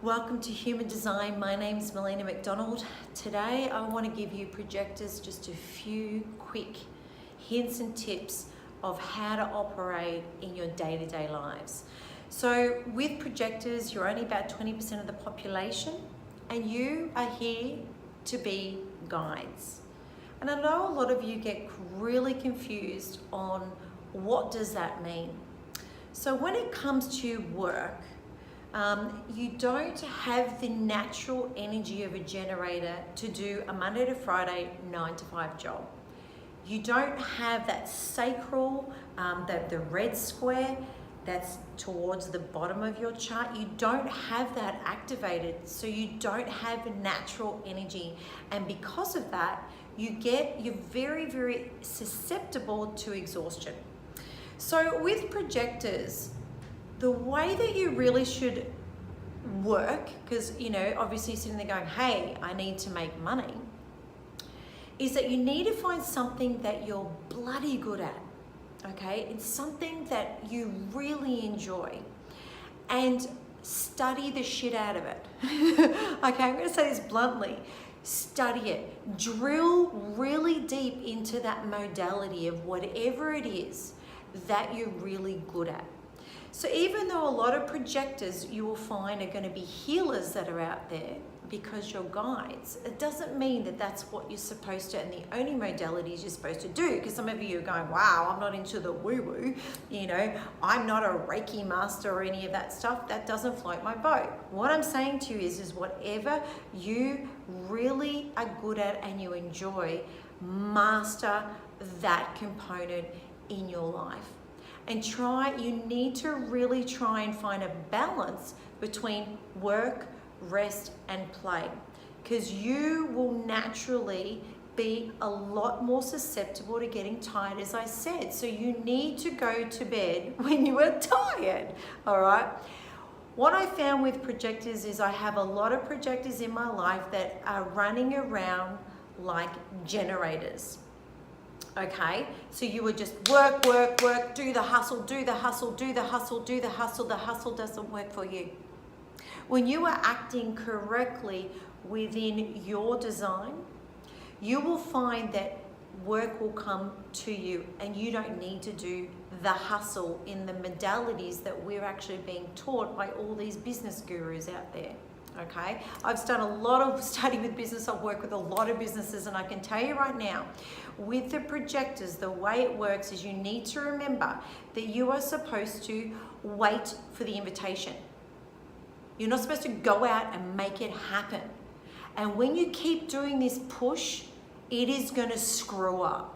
Welcome to Human Design. My name is Melina McDonald. Today I want to give you projectors just a few quick hints and tips of how to operate in your day-to-day lives. So with projectors, you're only about 20% of the population and you are here to be guides. And I know a lot of you get really confused on what does that mean. So when it comes to work, you don't have the natural energy of a generator to do a Monday to Friday 9 to 5 job. You don't have that sacral, the red square that's towards the bottom of your chart. You don't have that activated, so you don't have natural energy. And because of that, you're very, very susceptible to exhaustion. So with projectors, the way that you really should work, because obviously you're sitting there going, hey, I need to make money, is that you need to find something that you're bloody good at, okay? It's something that you really enjoy and study the shit out of it. Okay, I'm gonna say this bluntly. Study it, drill really deep into that modality of whatever it is that you're really good at. So even though a lot of projectors you will find are going to be healers that are out there because you're guides, it doesn't mean that that's what you're supposed to and the only modalities you're supposed to do. Because some of you are going, wow, I'm not into the woo-woo, I'm not a Reiki master or any of that stuff. That doesn't float my boat. What I'm saying to you is whatever you really are good at and you enjoy, master that component in your life. And you need to really try and find a balance between work, rest, and play. Because you will naturally be a lot more susceptible to getting tired, as I said. So you need to go to bed when you are tired, all right? What I found with projectors is I have a lot of projectors in my life that are running around like generators. Okay, so you would just work, do the hustle. The hustle doesn't work for you. When you are acting correctly within your design, you will find that work will come to you and you don't need to do the hustle in the modalities that we're actually being taught by all these business gurus out there. Okay, I've done a lot of study with business. I've worked with a lot of businesses, and I can tell you right now, with the projectors, the way it works is you need to remember that you are supposed to wait for the invitation. You're not supposed to go out and make it happen. And when you keep doing this push, it is going to screw up.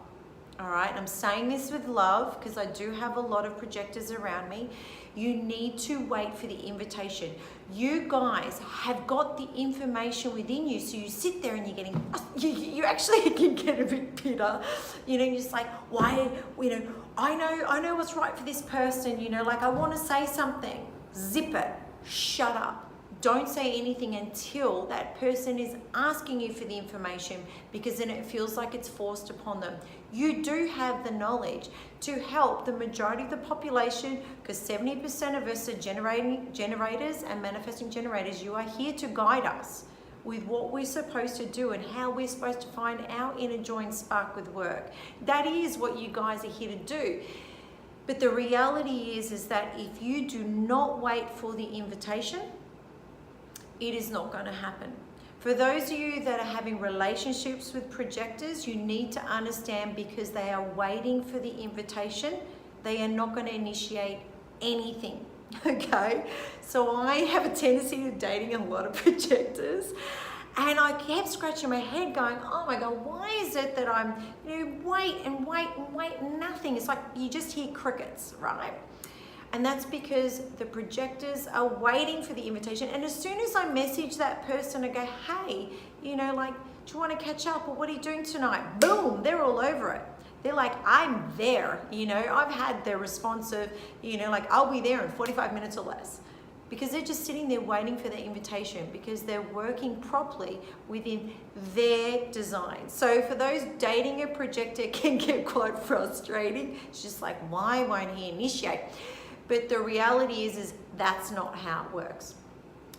All right, and I'm saying this with love because I do have a lot of projectors around me. You need to wait for the invitation. You guys have got the information within you, so you sit there and you're getting, you actually can get a bit bitter. You're just like, why, I know what's right for this person, like I want to say something. Zip it, shut up. Don't say anything until that person is asking you for the information, because then it feels like it's forced upon them. You do have the knowledge to help the majority of the population, because 70% of us are generators and manifesting generators. You are here to guide us with what we're supposed to do and how we're supposed to find our inner joy and spark with work. That is what you guys are here to do. But the reality is that if you do not wait for the invitation, it is not going to happen. For those of you that are having relationships with projectors, you need to understand, because they are waiting for the invitation, they are not going to initiate anything. Okay? So I have a tendency of dating a lot of projectors, and I kept scratching my head going, oh my God, why is it that I'm, wait and nothing? It's like you just hear crickets, right? And that's because the projectors are waiting for the invitation. And as soon as I message that person and go, hey, do you want to catch up, or what are you doing tonight? Boom, they're all over it. They're like, I'm there. I've had the response of, I'll be there in 45 minutes or less. Because they're just sitting there waiting for the invitation, because they're working properly within their design. So for those dating a projector, it can get quite frustrating. It's just like, why won't he initiate? But the reality is that's not how it works.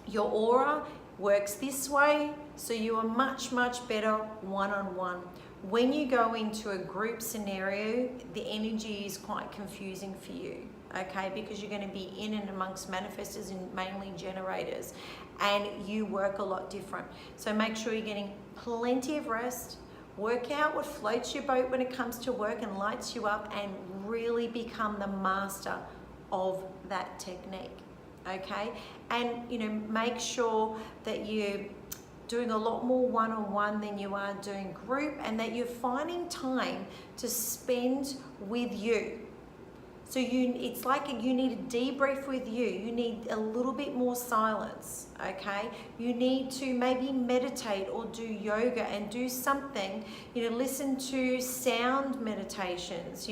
Your aura works this way, so you are much, much better one-on-one. When you go into a group scenario, the energy is quite confusing for you, okay? Because you're going to be in and amongst manifestors and mainly generators, and you work a lot different. So make sure you're getting plenty of rest. Work out what floats your boat when it comes to work and lights you up, and really become the master of that technique, okay? And make sure that you're doing a lot more one-on-one than you are doing group, and that you're finding time to spend with you. So it's like you need a debrief with you. You need a little bit more silence, okay? You need to maybe meditate or do yoga and do something, listen to sound meditations,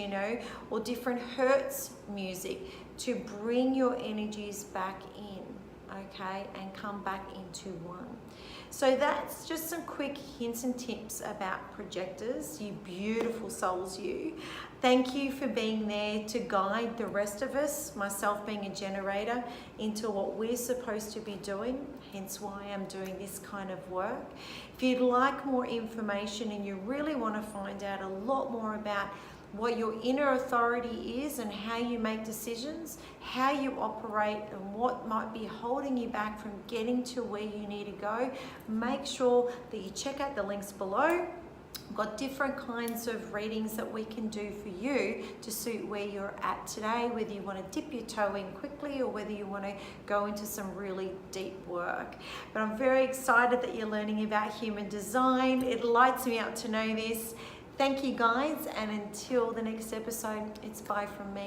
or different hertz music to bring your energies back in, okay? And come back into one. So that's just some quick hints and tips about projectors, you beautiful souls, you. Thank you for being there to guide the rest of us, myself being a generator, into what we're supposed to be doing, hence why I'm doing this kind of work. If you'd like more information and you really want to find out a lot more about what your inner authority is and how you make decisions, how you operate, and what might be holding you back from getting to where you need to go, make sure that you check out the links below. We've got different kinds of readings that we can do for you to suit where you're at today, whether you want to dip your toe in quickly or whether you want to go into some really deep work. But I'm very excited that you're learning about human design. It lights me up to know this. Thank you guys, and until the next episode, it's bye from me.